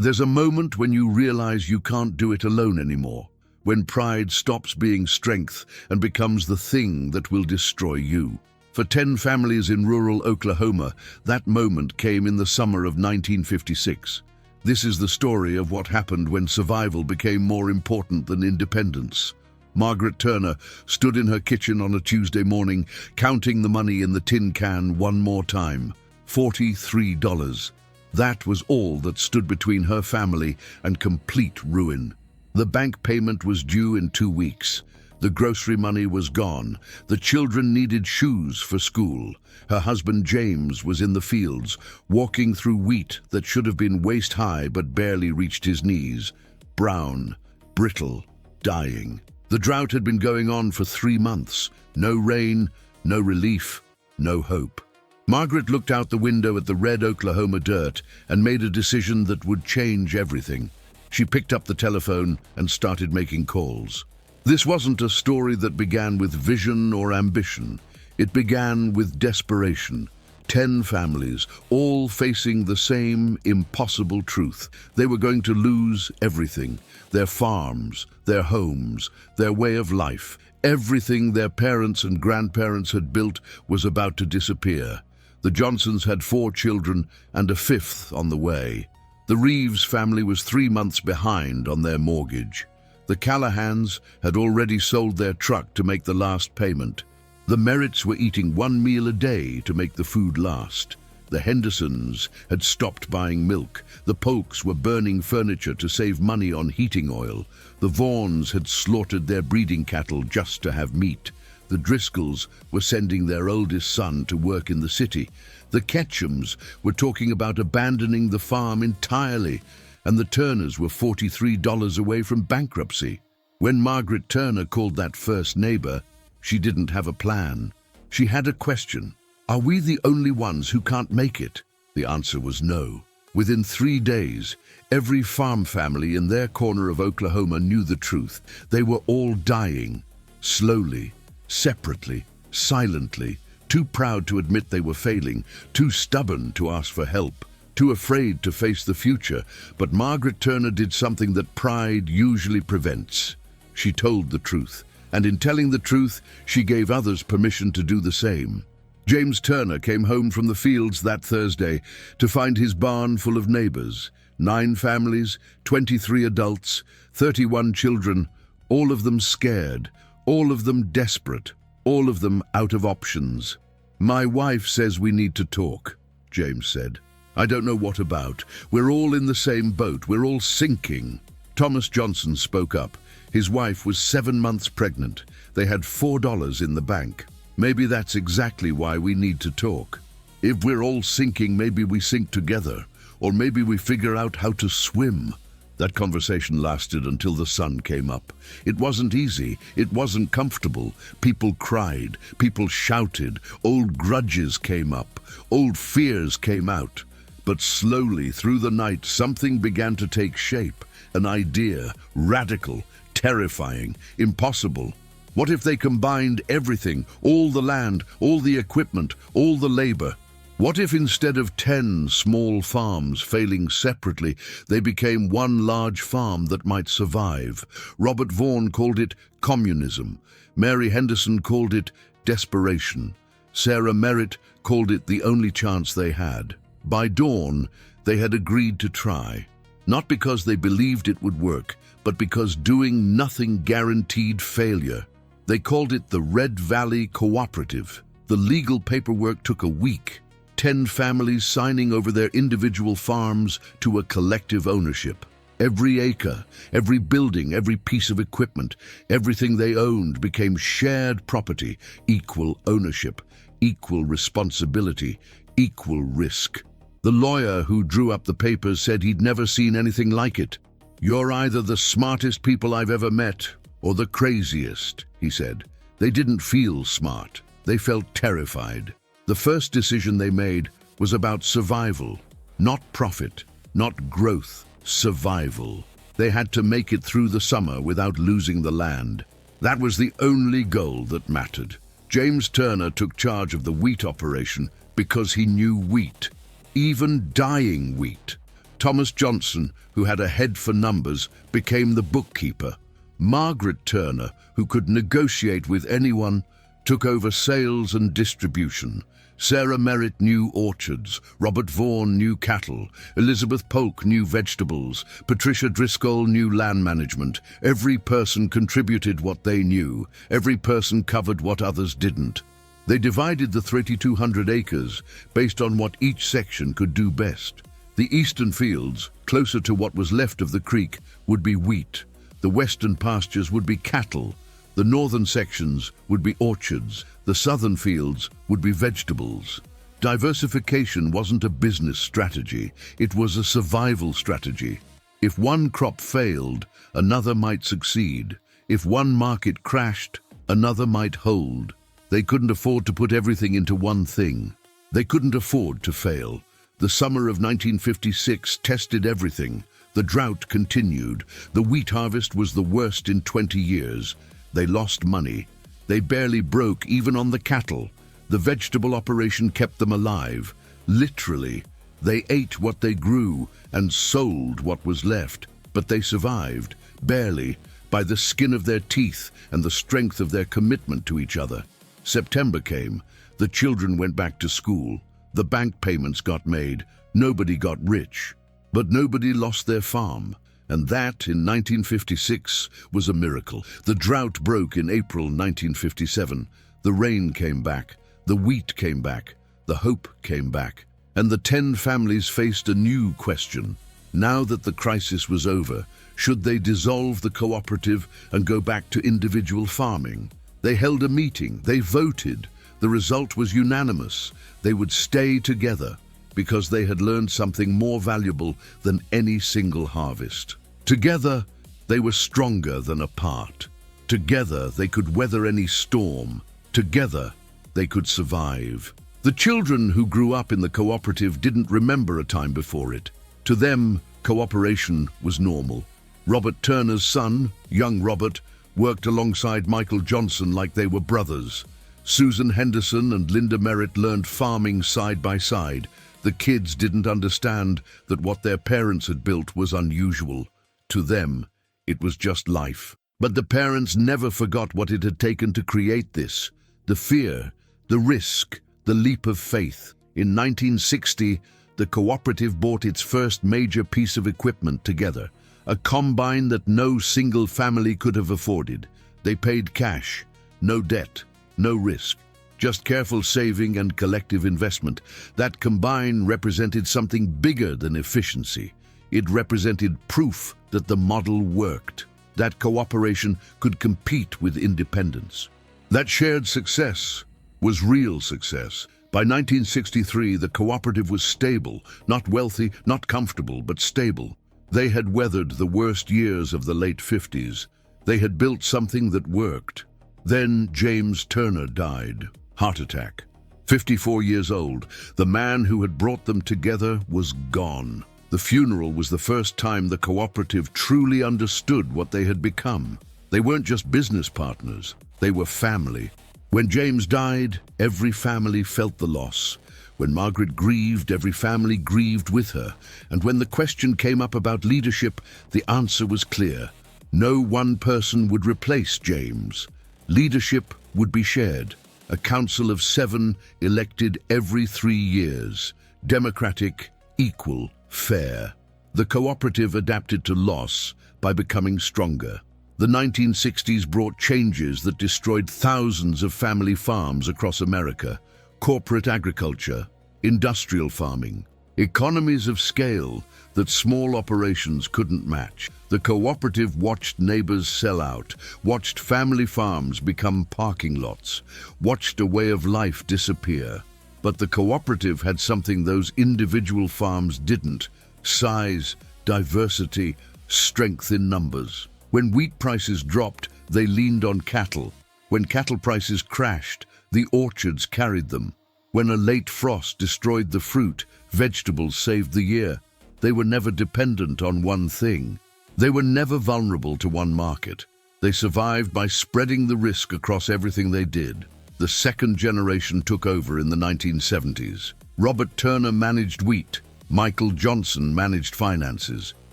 There's a moment when you realize you can't do it alone anymore, when pride stops being strength and becomes the thing that will destroy you. For 10 families in rural Oklahoma, that moment came in the summer of 1956. This is the story of what happened when survival became more important than independence. Margaret Turner stood in her kitchen on a Tuesday morning, counting the money in the tin can one more time. $43. That was all that stood between her family and complete ruin. The bank payment was due in 2 weeks. The grocery money was gone. The children needed shoes for school. Her husband James was in the fields, walking through wheat that should have been waist-high but barely reached his knees. Brown, brittle, dying. The drought had been going on for 3 months. No rain, no relief, no hope. Margaret looked out the window at the red Oklahoma dirt and made a decision that would change everything. She picked up the telephone and started making calls. This wasn't a story that began with vision or ambition. It began with desperation. 10 families, all facing the same impossible truth. They were going to lose everything. Their farms, their homes, their way of life. Everything their parents and grandparents had built was about to disappear. The Johnsons had 4 children and a 5th on the way. The Reeves family was 3 months behind on their mortgage. The Callahans had already sold their truck to make the last payment. The Merritts were eating 1 meal a day to make the food last. The Hendersons had stopped buying milk. The Polks were burning furniture to save money on heating oil. The Vaughns had slaughtered their breeding cattle just to have meat. The Driscolls were sending their oldest son to work in the city. The Ketchums were talking about abandoning the farm entirely, and the Turners were $43 away from bankruptcy. When Margaret Turner called that first neighbor, she didn't have a plan. She had a question. Are we the only ones who can't make it? The answer was no. Within 3 days, every farm family in their corner of Oklahoma knew the truth. They were all dying, slowly, separately, silently, too proud to admit they were failing, too stubborn to ask for help, too afraid to face the future. But Margaret Turner did something that pride usually prevents. She told the truth, and in telling the truth, she gave others permission to do the same. James Turner came home from the fields that Thursday to find his barn full of neighbors. 9 families, 23 adults, 31 children, all of them scared, all of them desperate, all of them out of options. My wife says we need to talk, James said. I don't know what about. We're all in the same boat. We're all sinking. Thomas Johnson spoke up. His wife was 7 months pregnant. They had $4 in the bank. Maybe that's exactly why we need to talk. If we're all sinking, maybe we sink together, or maybe we figure out how to swim. That conversation lasted until the sun came up. It wasn't easy. It wasn't comfortable. People cried. People shouted. Old grudges came up. Old fears came out. But slowly, through the night, something began to take shape. An idea, radical, terrifying, impossible. What if they combined everything, all the land, all the equipment, all the labor? What if instead of 10 small farms failing separately, they became one large farm that might survive? Robert Vaughn called it communism. Mary Henderson called it desperation. Sarah Merritt called it the only chance they had. By dawn, they had agreed to try. Not because they believed it would work, but because doing nothing guaranteed failure. They called it the Red Valley Cooperative. The legal paperwork took a week. 10 families signing over their individual farms to a collective ownership. Every acre, every building, every piece of equipment, everything they owned became shared property, equal ownership, equal responsibility, equal risk. The lawyer who drew up the papers said he'd never seen anything like it. You're either the smartest people I've ever met or the craziest, he said. They didn't feel smart. They felt terrified. The first decision they made was about survival, not profit, not growth, survival. They had to make it through the summer without losing the land. That was the only goal that mattered. James Turner took charge of the wheat operation because he knew wheat, even dying wheat. Thomas Johnson, who had a head for numbers, became the bookkeeper. Margaret Turner, who could negotiate with anyone, took over sales and distribution. Sarah Merritt knew orchards, Robert Vaughan knew cattle, Elizabeth Polk knew vegetables, Patricia Driscoll knew land management. Every person contributed what they knew. Every person covered what others didn't. They divided the 3,200 acres based on what each section could do best. The eastern fields, closer to what was left of the creek, would be wheat. The western pastures would be cattle. The northern sections would be orchards. The southern fields would be vegetables. Diversification wasn't a business strategy, it was a survival strategy. If one crop failed, another might succeed. If one market crashed, another might hold. They couldn't afford to put everything into one thing. They couldn't afford to fail. The summer of 1956 tested everything. The drought continued. The wheat harvest was the worst in 20 years. They lost money. They barely broke even on the cattle. The vegetable operation kept them alive. Literally, they ate what they grew and sold what was left. But they survived, barely, by the skin of their teeth and the strength of their commitment to each other. September came. The children went back to school. The bank payments got made. Nobody got rich. But nobody lost their farm. And that, in 1956, was a miracle. The drought broke in April 1957. The rain came back. The wheat came back. The hope came back. And the 10 families faced a new question. Now that the crisis was over, should they dissolve the cooperative and go back to individual farming? They held a meeting. They voted. The result was unanimous. They would stay together, because they had learned something more valuable than any single harvest. Together, they were stronger than apart. Together, they could weather any storm. Together, they could survive. The children who grew up in the cooperative didn't remember a time before it. To them, cooperation was normal. Robert Turner's son, young Robert, worked alongside Michael Johnson like they were brothers. Susan Henderson and Linda Merritt learned farming side by side. The kids didn't understand that what their parents had built was unusual. To them, it was just life. But the parents never forgot what it had taken to create this. The fear, the risk, the leap of faith. In 1960, the cooperative bought its first major piece of equipment together, a combine that no single family could have afforded. They paid cash, no debt, no risk. Just careful saving and collective investment. That combine represented something bigger than efficiency. It represented proof that the model worked, that cooperation could compete with independence. That shared success was real success. By 1963, the cooperative was stable, not wealthy, not comfortable, but stable. They had weathered the worst years of the late 50s. They had built something that worked. Then James Turner died. Heart attack. 54 years old, the man who had brought them together was gone. The funeral was the first time the cooperative truly understood what they had become. They weren't just business partners, they were family. When James died, every family felt the loss. When Margaret grieved, every family grieved with her. And when the question came up about leadership, the answer was clear. No one person would replace James. Leadership would be shared. A council of 7 elected every 3 years. Democratic, equal, fair. The cooperative adapted to loss by becoming stronger. The 1960s brought changes that destroyed thousands of family farms across America. Corporate agriculture, industrial farming, economies of scale that small operations couldn't match. The cooperative watched neighbors sell out, watched family farms become parking lots, watched a way of life disappear. But the cooperative had something those individual farms didn't: size, diversity, strength in numbers. When wheat prices dropped, they leaned on cattle. When cattle prices crashed, the orchards carried them. When a late frost destroyed the fruit, vegetables saved the year. They were never dependent on one thing. They were never vulnerable to one market. They survived by spreading the risk across everything they did. The second generation took over in the 1970s. Robert Turner managed wheat. Michael Johnson managed finances.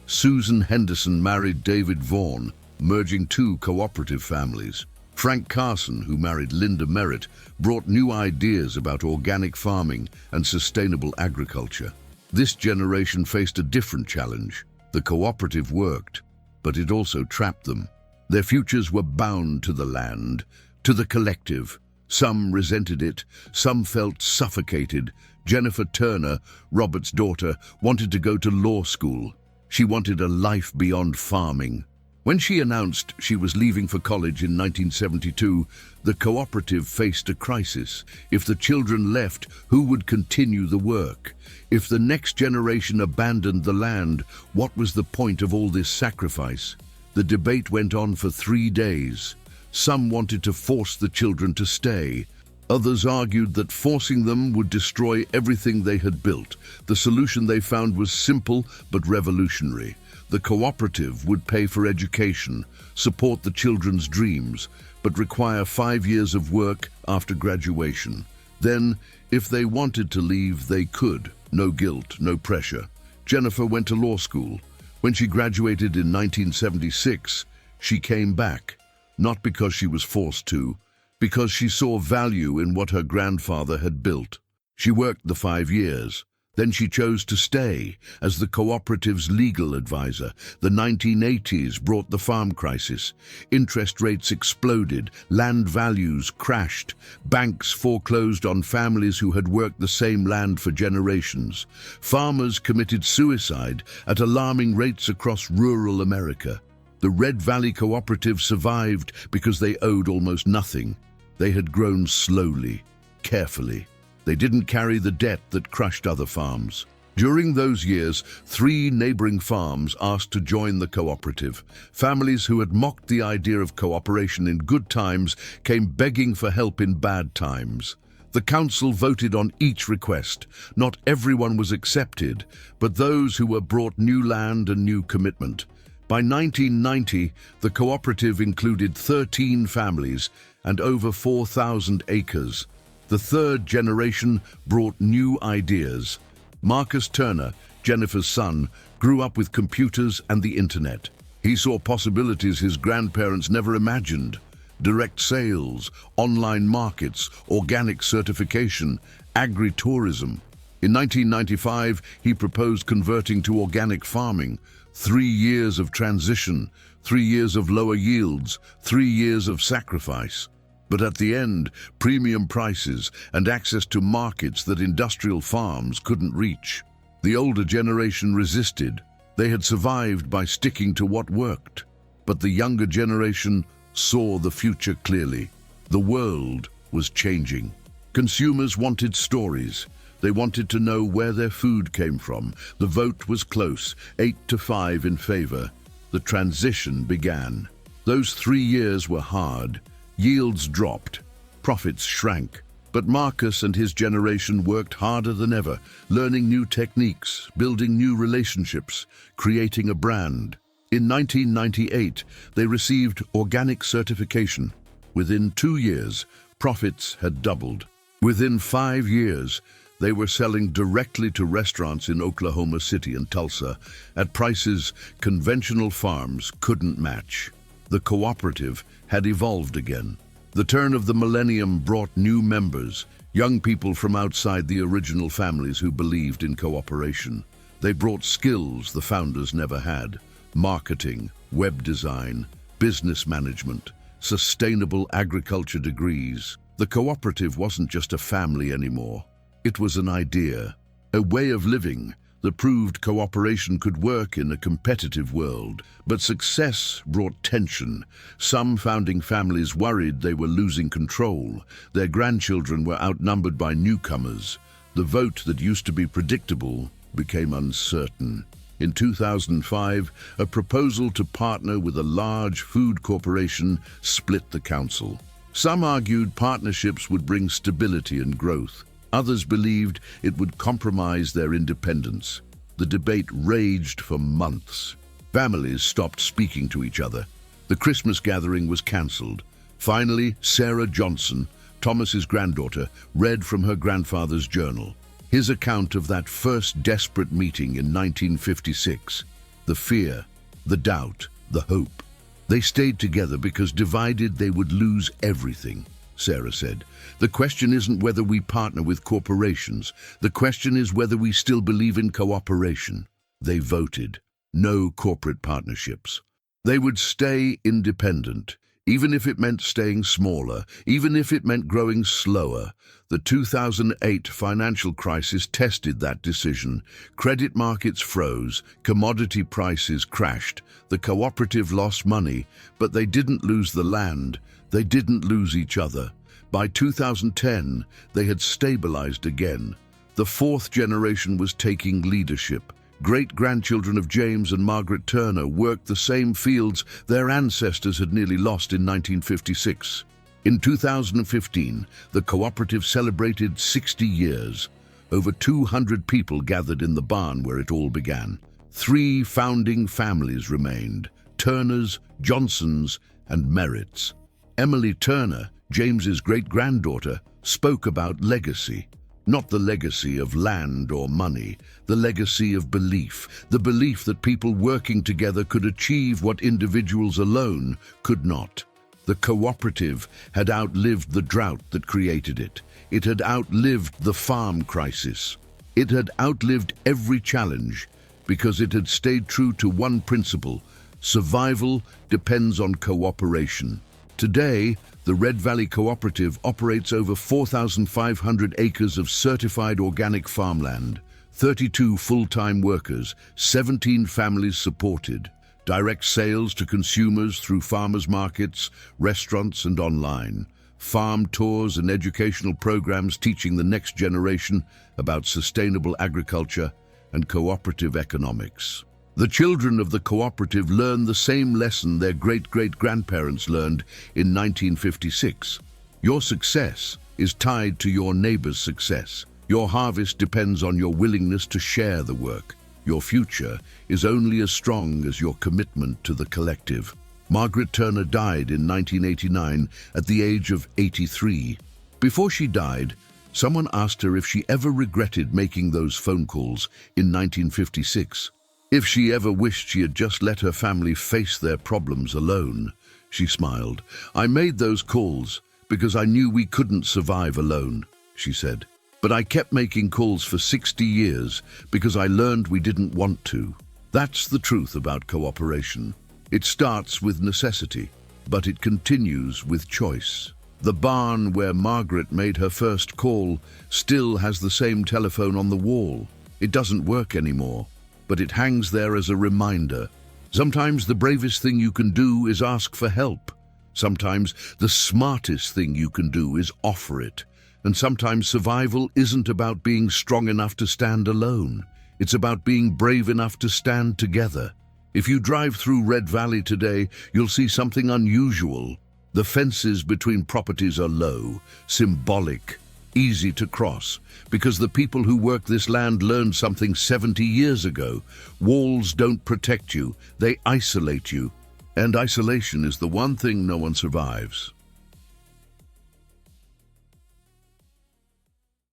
Susan Henderson married David Vaughan, merging two cooperative families. Frank Carson, who married Linda Merritt, brought new ideas about organic farming and sustainable agriculture. This generation faced a different challenge. The cooperative worked, but it also trapped them. Their futures were bound to the land, to the collective. Some resented it, some felt suffocated. Jennifer Turner, Robert's daughter, wanted to go to law school. She wanted a life beyond farming. When she announced she was leaving for college in 1972, the cooperative faced a crisis. If the children left, who would continue the work? If the next generation abandoned the land, what was the point of all this sacrifice? The debate went on for 3 days. Some wanted to force the children to stay. Others argued that forcing them would destroy everything they had built. The solution they found was simple but revolutionary. The cooperative would pay for education, support the children's dreams, but require 5 years of work after graduation. Then, if they wanted to leave, they could. No guilt, no pressure. Jennifer went to law school. When she graduated in 1976, she came back, not because she was forced to, because she saw value in what her grandfather had built. She worked the 5 years. Then she chose to stay as the cooperative's legal advisor. The 1980s brought the farm crisis. Interest rates exploded, land values crashed, banks foreclosed on families who had worked the same land for generations. Farmers committed suicide at alarming rates across rural America. The Red Valley Cooperative survived because they owed almost nothing. They had grown slowly, carefully. They didn't carry the debt that crushed other farms. During those years, 3 neighboring farms asked to join the cooperative. Families who had mocked the idea of cooperation in good times came begging for help in bad times. The council voted on each request. Not everyone was accepted, but those who were brought new land and new commitment. By 1990, the cooperative included 13 families and over 4,000 acres. The third generation brought new ideas. Marcus Turner, Jennifer's son, grew up with computers and the internet. He saw possibilities his grandparents never imagined. Direct sales, online markets, organic certification, agri-tourism. In 1995, he proposed converting to organic farming. 3 years of transition, 3 years of lower yields, 3 years of sacrifice. But at the end, premium prices and access to markets that industrial farms couldn't reach. The older generation resisted. They had survived by sticking to what worked. But the younger generation saw the future clearly. The world was changing. Consumers wanted stories. They wanted to know where their food came from. The vote was close, 8-5 in favor. The transition began. Those 3 years were hard. Yields dropped, profits shrank, but Marcus and his generation worked harder than ever, learning new techniques, building new relationships, creating a brand. In 1998, they received organic certification. Within 2 years, profits had doubled. Within 5 years, they were selling directly to restaurants in Oklahoma City and Tulsa at prices conventional farms couldn't match. The cooperative had evolved again. The turn of the millennium brought new members, young people from outside the original families who believed in cooperation. They brought skills the founders never had: marketing, web design, business management, sustainable agriculture degrees. The cooperative wasn't just a family anymore. It was an idea, a way of living that proved cooperation could work in a competitive world. But success brought tension. Some founding families worried they were losing control. Their grandchildren were outnumbered by newcomers. The vote that used to be predictable became uncertain. In 2005, a proposal to partner with a large food corporation split the council. Some argued partnerships would bring stability and growth. Others believed it would compromise their independence. The debate raged for months. Families stopped speaking to each other. The Christmas gathering was cancelled. Finally, Sarah Johnson, Thomas's granddaughter, read from her grandfather's journal. His account of that first desperate meeting in 1956. The fear, the doubt, the hope. They stayed together because divided they would lose everything, Sarah said. The question isn't whether we partner with corporations. The question is whether we still believe in cooperation. They voted no corporate partnerships. They would stay independent, even if it meant staying smaller, even if it meant growing slower. The 2008 financial crisis tested that decision. Credit markets froze, commodity prices crashed, the cooperative lost money, but they didn't lose the land, they didn't lose each other. By 2010, they had stabilized again. The fourth generation was taking leadership. Great-grandchildren of James and Margaret Turner worked the same fields their ancestors had nearly lost in 1956. In 2015, the cooperative celebrated 60 years. Over 200 people gathered in the barn where it all began. 3 founding families remained: Turners, Johnsons, and Merritts. Emily Turner, James's great-granddaughter, spoke about legacy. Not the legacy of land or money, the legacy of belief, the belief that people working together could achieve what individuals alone could not. The cooperative had outlived the drought that created it. It had outlived the farm crisis. It had outlived every challenge because it had stayed true to one principle: survival depends on cooperation. Today, the Red Valley Cooperative operates over 4,500 acres of certified organic farmland, 32 full-time workers, 17 families supported, direct sales to consumers through farmers markets, restaurants, and online, farm tours and educational programs teaching the next generation about sustainable agriculture and cooperative economics. The children of the cooperative learn the same lesson their great-great-grandparents learned in 1956. Your success is tied to your neighbor's success. Your harvest depends on your willingness to share the work. Your future is only as strong as your commitment to the collective. Margaret Turner died in 1989 at the age of 83. Before she died, someone asked her if she ever regretted making those phone calls in 1956. If she ever wished she had just let her family face their problems alone. She smiled. "I made those calls because I knew we couldn't survive alone," she said. "But I kept making calls for 60 years because I learned we didn't want to." That's the truth about cooperation. It starts with necessity, but it continues with choice. The barn where Margaret made her first call still has the same telephone on the wall. It doesn't work anymore, but it hangs there as a reminder. Sometimes the bravest thing you can do is ask for help. Sometimes the smartest thing you can do is offer it. And sometimes survival isn't about being strong enough to stand alone. It's about being brave enough to stand together. If you drive through Red Valley today, you'll see something unusual. The fences between properties are low, symbolic, easy to cross, because the people who work this land learned something 70 years ago. Walls don't protect you, they isolate you. And isolation is the one thing no one survives.